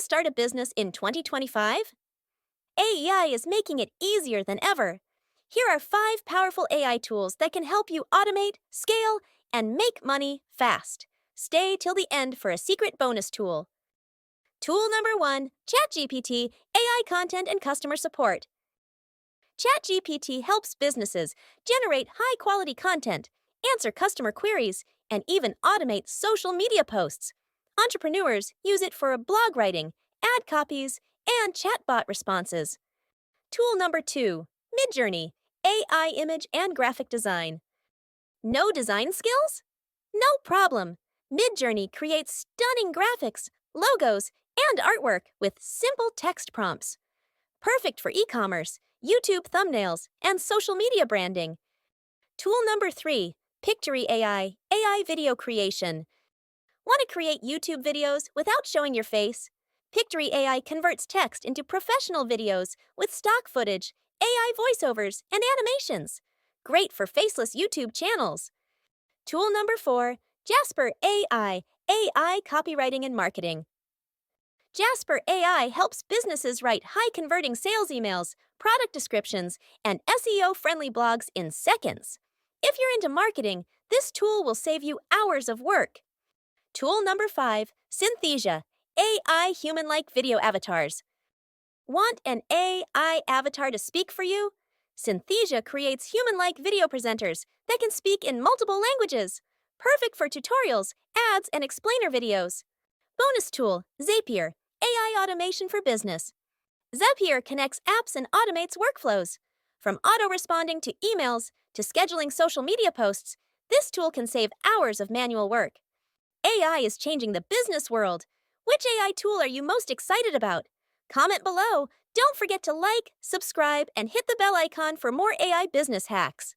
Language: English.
start a business in 2025? AI is making it easier than ever. Here are 5 powerful AI tools that can help you automate, scale, and make money fast. Stay till the end for a secret bonus tool. Tool number 1, ChatGPT AI content and customer support. ChatGPT helps businesses generate high-quality content, answer customer queries, and even automate social media posts. Entrepreneurs use it for blog writing, ad copies, and chatbot responses. Tool number 2, Midjourney AI image and graphic design. No design skills? No problem. Midjourney creates stunning graphics, logos, and artwork with simple text prompts. Perfect for e-commerce, YouTube thumbnails, and social media branding. Tool number 3, Pictory AI AI video creation. Want to create YouTube videos without showing your face? Pictory AI converts text into professional videos with stock footage, AI voiceovers, and animations. Great for faceless YouTube channels. Tool number 4, Jasper AI AI copywriting and marketing. Jasper AI helps businesses write high-converting sales emails, product descriptions, and SEO-friendly blogs in seconds. If you're into marketing, this tool will save you hours of work. Tool number 5, Synthesia AI human-like video avatars. Want an AI avatar to speak for you? Synthesia creates human-like video presenters that can speak in multiple languages. Perfect for tutorials, ads, and explainer videos. Bonus tool, Zapier AI automation for business. Zapier connects apps and automates workflows. From auto-responding to emails to scheduling social media posts, this tool can save hours of manual work. AI is changing the business world. Which AI tool are you most excited about? Comment below. Don't forget to like, subscribe, and hit the bell icon for more AI business hacks.